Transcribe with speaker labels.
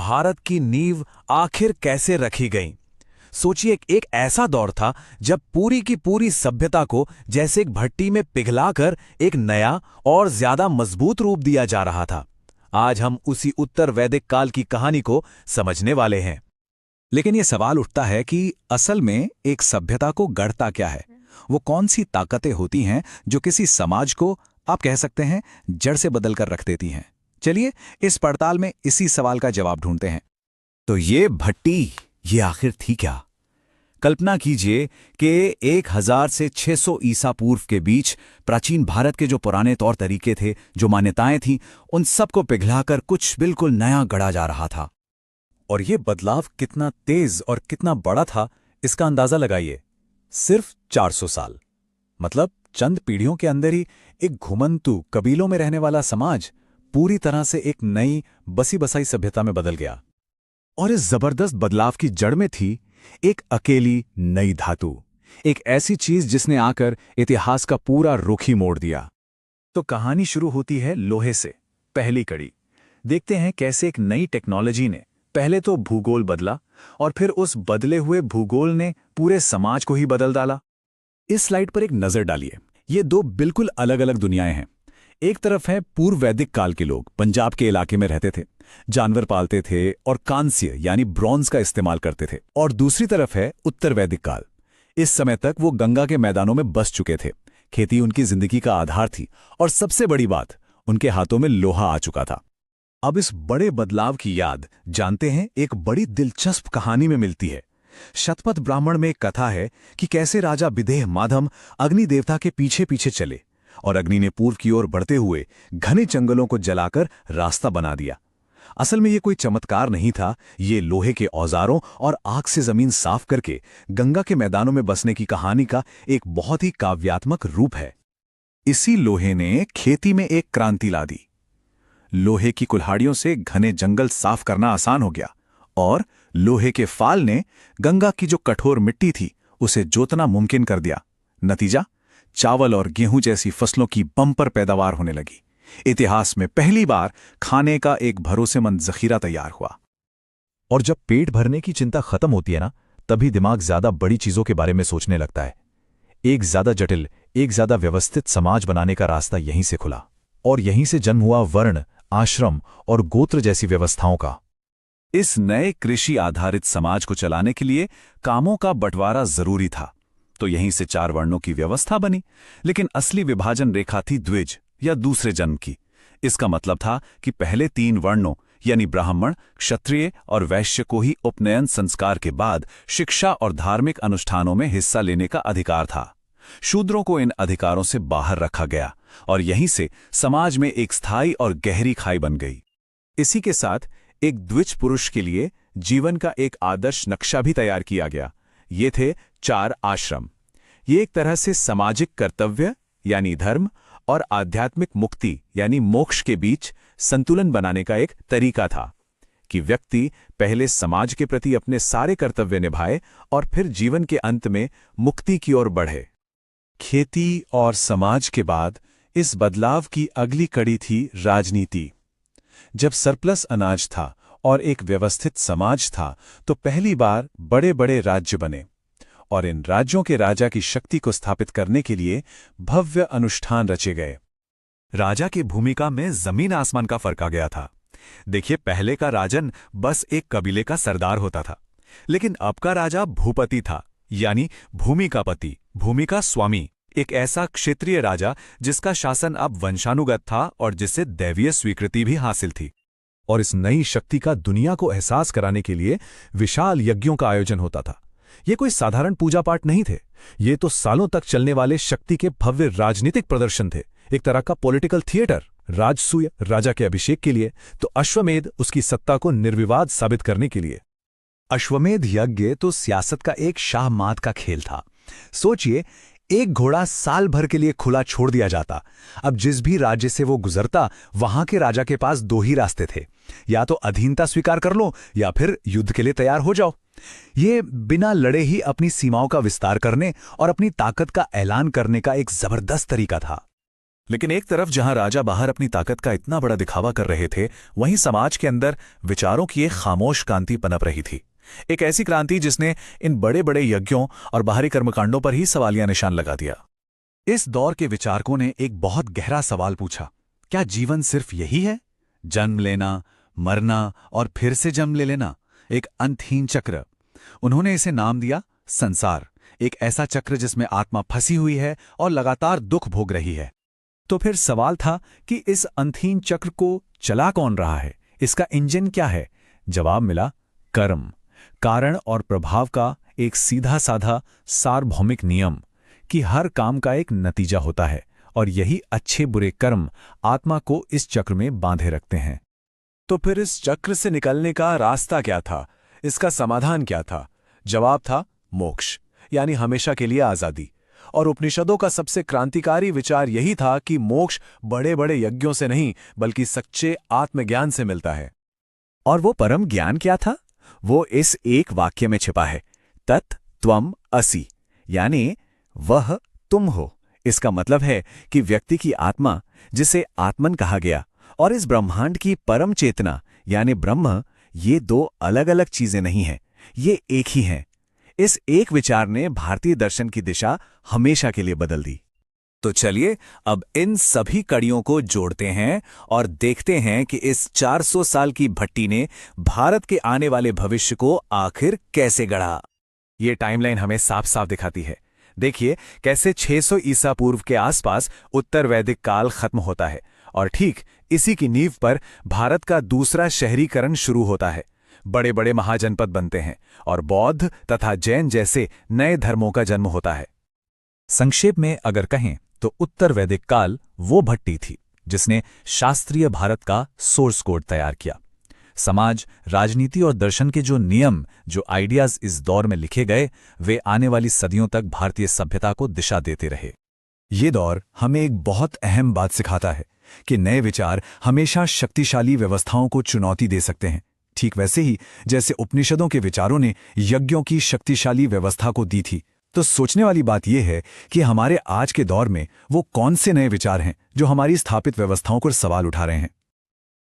Speaker 1: भारत की नींव आखिर कैसे रखी गई। सोचिए, एक ऐसा दौर था जब पूरी की पूरी सभ्यता को जैसे एक भट्टी में पिघलाकर एक नया और ज्यादा मजबूत रूप दिया जा रहा था। आज हम उसी उत्तर वैदिक काल की कहानी को समझने वाले हैं।
Speaker 2: लेकिन ये सवाल उठता है कि असल में एक सभ्यता को गढ़ता क्या है? वो कौन सी ताकतें होती हैं जो किसी समाज को, आप कह सकते हैं, जड़ से बदलकर रख देती हैं? चलिए इस पड़ताल में इसी सवाल का जवाब ढूंढते हैं।
Speaker 1: तो ये भट्टी, ये आखिर थी क्या? कल्पना कीजिए कि 1000 से 600 ईसा पूर्व के बीच प्राचीन भारत के जो पुराने तौर तरीके थे, जो मान्यताएं थीं, उन सबको पिघलाकर कुछ बिल्कुल नया गढ़ा जा रहा था। और ये बदलाव कितना तेज और कितना बड़ा था, इसका अंदाजा लगाइए। सिर्फ 400 साल, मतलब चंद पीढ़ियों के अंदर ही एक घुमंतू कबीलों में रहने वाला समाज पूरी तरह से एक नई बसी बसाई सभ्यता में बदल गया। और इस जबरदस्त बदलाव की जड़ में थी एक अकेली नई धातु, एक ऐसी चीज जिसने आकर इतिहास का पूरा रुख ही मोड़ दिया। तो कहानी शुरू होती है लोहे से। पहली कड़ी देखते हैं कैसे एक नई टेक्नोलॉजी ने पहले तो भूगोल बदला और फिर उस बदले हुए भूगोल ने पूरे समाज को ही बदल डाला। इस स्लाइड पर एक नजर डालिए। ये दो बिल्कुल अलग अलग दुनियाएं हैं। एक तरफ है पूर्व वैदिक काल के लोग, पंजाब के इलाके में रहते थे, जानवर पालते थे और कांस्य यानी ब्रॉन्ज का इस्तेमाल करते थे। और दूसरी तरफ है उत्तर वैदिक काल। इस समय तक वो गंगा के मैदानों में बस चुके थे। खेती उनकी जिंदगी का आधार थी और सबसे बड़ी बात, उनके हाथों में लोहा आ चुका था। अब इस बड़े बदलाव की याद, जानते हैं, एक बड़ी दिलचस्प कहानी में मिलती है। शतपथ ब्राह्मण में एक कथा है कि कैसे राजा विदेह माधव अग्नि देवता के पीछे पीछे चले और अग्नि ने पूर्व की ओर बढ़ते हुए घने जंगलों को जलाकर रास्ता बना दिया। असल में ये कोई चमत्कार नहीं था, ये लोहे के औजारों और आग से जमीन साफ करके गंगा के मैदानों में बसने की कहानी का एक बहुत ही काव्यात्मक रूप है। इसी लोहे ने खेती में एक क्रांति ला दी। लोहे की कुल्हाड़ियों से घने जंगल साफ करना आसान हो गया और लोहे के फाल ने गंगा की जो कठोर मिट्टी थी उसे जोतना मुमकिन कर दिया। नतीजा, चावल और गेहूं जैसी फसलों की बम्पर पैदावार होने लगी। इतिहास में पहली बार खाने का एक भरोसेमंद जखीरा तैयार हुआ। और जब पेट भरने की चिंता खत्म होती है ना, तभी दिमाग ज्यादा बड़ी चीजों के बारे में सोचने लगता है। एक ज्यादा जटिल, एक ज्यादा व्यवस्थित समाज बनाने का रास्ता यहीं से खुला और यहीं से जन्म हुआ वर्ण, आश्रम और गोत्र जैसी व्यवस्थाओं का। इस नए कृषि आधारित समाज को चलाने के लिए कामों का बंटवारा जरूरी था, तो यहीं से 4 वर्णों की व्यवस्था बनी। लेकिन असली विभाजन रेखा थी द्विज या दूसरे जन्म की। इसका मतलब था कि पहले 3 वर्णों यानी ब्राह्मण, क्षत्रिय और वैश्य को ही उपनयन संस्कार के बाद शिक्षा और धार्मिक अनुष्ठानों में हिस्सा लेने का अधिकार था। शूद्रों को इन अधिकारों से बाहर रखा गया और यहीं से समाज में एक स्थायी और गहरी खाई बन गई। इसी के साथ एक द्विज पुरुष के लिए जीवन का एक आदर्श नक्शा भी तैयार किया गया। ये थे 4 आश्रम। ये एक तरह से सामाजिक कर्तव्य यानी धर्म और आध्यात्मिक मुक्ति यानी मोक्ष के बीच संतुलन बनाने का एक तरीका था कि व्यक्ति पहले समाज के प्रति अपने सारे कर्तव्य निभाए और फिर जीवन के अंत में मुक्ति की ओर बढ़े। खेती और समाज के बाद इस बदलाव की अगली कड़ी थी राजनीति। जब सरप्लस अनाज था और एक व्यवस्थित समाज था, तो पहली बार बड़े बड़े राज्य बने और इन राज्यों के राजा की शक्ति को स्थापित करने के लिए भव्य अनुष्ठान रचे गए। राजा की भूमिका में जमीन आसमान का फर्क आ गया था। देखिए, पहले का राजन बस एक कबीले का सरदार होता था, लेकिन अब का राजा भूपति था, यानी भूमि का पति, भूमि का स्वामी। एक ऐसा क्षेत्रीय राजा जिसका शासन अब वंशानुगत था और जिसे दैवीय स्वीकृति भी हासिल थी। और इस नई शक्ति का दुनिया को एहसास कराने के लिए विशाल यज्ञों का आयोजन होता था। ये कोई साधारण पूजा पाठ नहीं थे, ये तो सालों तक चलने वाले शक्ति के भव्य राजनीतिक प्रदर्शन थे, एक तरह का पॉलिटिकल थिएटर। राजसूय राजा के अभिषेक के लिए, तो अश्वमेध उसकी सत्ता को निर्विवाद साबित करने के लिए। अश्वमेध यज्ञ तो सियासत का एक शाहमात का खेल था। सोचिए, एक घोड़ा साल भर के लिए खुला छोड़ दिया जाता। अब जिस भी राज्य से वो गुजरता, वहां के राजा के पास 2 ही रास्ते थे, या तो अधीनता स्वीकार कर लो या फिर युद्ध के लिए तैयार हो जाओ। ये बिना लड़े ही अपनी सीमाओं का विस्तार करने और अपनी ताकत का ऐलान करने का एक जबरदस्त तरीका था।
Speaker 3: लेकिन एक तरफ जहां राजा बाहर अपनी ताकत का इतना बड़ा दिखावा कर रहे थे, वहीं समाज के अंदर विचारों की एक खामोश क्रांति पनप रही थी। एक ऐसी क्रांति जिसने इन बड़े बड़े यज्ञों और बाहरी कर्मकांडों पर ही सवालिया निशान लगा दिया।
Speaker 2: इस दौर के विचारकों ने एक बहुत गहरा सवाल पूछा, क्या जीवन सिर्फ यही है? जन्म लेना, मरना और फिर से जन्म ले लेना, एक अंतहीन चक्र। उन्होंने इसे नाम दिया संसार, एक ऐसा चक्र जिसमें आत्मा फंसी हुई है और लगातार दुख भोग रही है।
Speaker 1: तो फिर सवाल था कि इस अंतहीन चक्र को चला कौन रहा है, इसका इंजन क्या है? जवाब मिला, कर्म, कारण और प्रभाव का एक सीधा साधा सार्वभौमिक नियम कि हर काम का एक नतीजा होता है और यही अच्छे बुरे कर्म आत्मा को इस चक्र में बांधे रखते हैं।
Speaker 3: तो फिर इस चक्र से निकलने का रास्ता क्या था? इसका समाधान क्या था? जवाब था मोक्ष, यानी हमेशा के लिए आजादी। और उपनिषदों का सबसे क्रांतिकारी विचार यही था कि मोक्ष बड़े बड़े यज्ञों से नहीं बल्कि सच्चे आत्मज्ञान से मिलता है।
Speaker 1: और वो परम ज्ञान क्या था? वो इस एक वाक्य में छिपा है, तत् त्वम असि, यानी वह तुम हो। इसका मतलब है कि व्यक्ति की आत्मा, जिसे आत्मन कहा गया, और इस ब्रह्मांड की परम चेतना यानी ब्रह्म, ये दो अलग अलग चीजें नहीं हैं, ये एक ही हैं। इस एक विचार ने भारतीय दर्शन की दिशा हमेशा के लिए बदल दी। तो चलिए अब इन सभी कड़ियों को जोड़ते हैं और देखते हैं कि इस 400 साल की भट्टी ने भारत के आने वाले भविष्य को आखिर कैसे गढ़ा। ये टाइमलाइन हमें साफ साफ दिखाती है। देखिए कैसे 600 ईसा पूर्व के आसपास उत्तर वैदिक काल खत्म होता है और ठीक इसी की नींव पर भारत का दूसरा शहरीकरण शुरू होता है। बड़े बड़े महाजनपद बनते हैं और बौद्ध तथा जैन जैसे नए धर्मों का जन्म होता है। संक्षेप में अगर कहें तो उत्तर वैदिक काल वो भट्टी थी जिसने शास्त्रीय भारत का सोर्स कोड तैयार किया। समाज, राजनीति और दर्शन के जो नियम, जो आइडियाज इस दौर में लिखे गए, वे आने वाली सदियों तक भारतीय सभ्यता को दिशा देते रहे। ये दौर हमें एक बहुत अहम बात सिखाता है कि नए विचार हमेशा शक्तिशाली व्यवस्थाओं को चुनौती दे सकते हैं, ठीक वैसे ही जैसे उपनिषदों के विचारों ने यज्ञों की शक्तिशाली व्यवस्था को दी थी। तो सोचने वाली बात यह है कि हमारे आज के दौर में वो कौन से नए विचार हैं जो हमारी स्थापित व्यवस्थाओं पर सवाल उठा रहे हैं।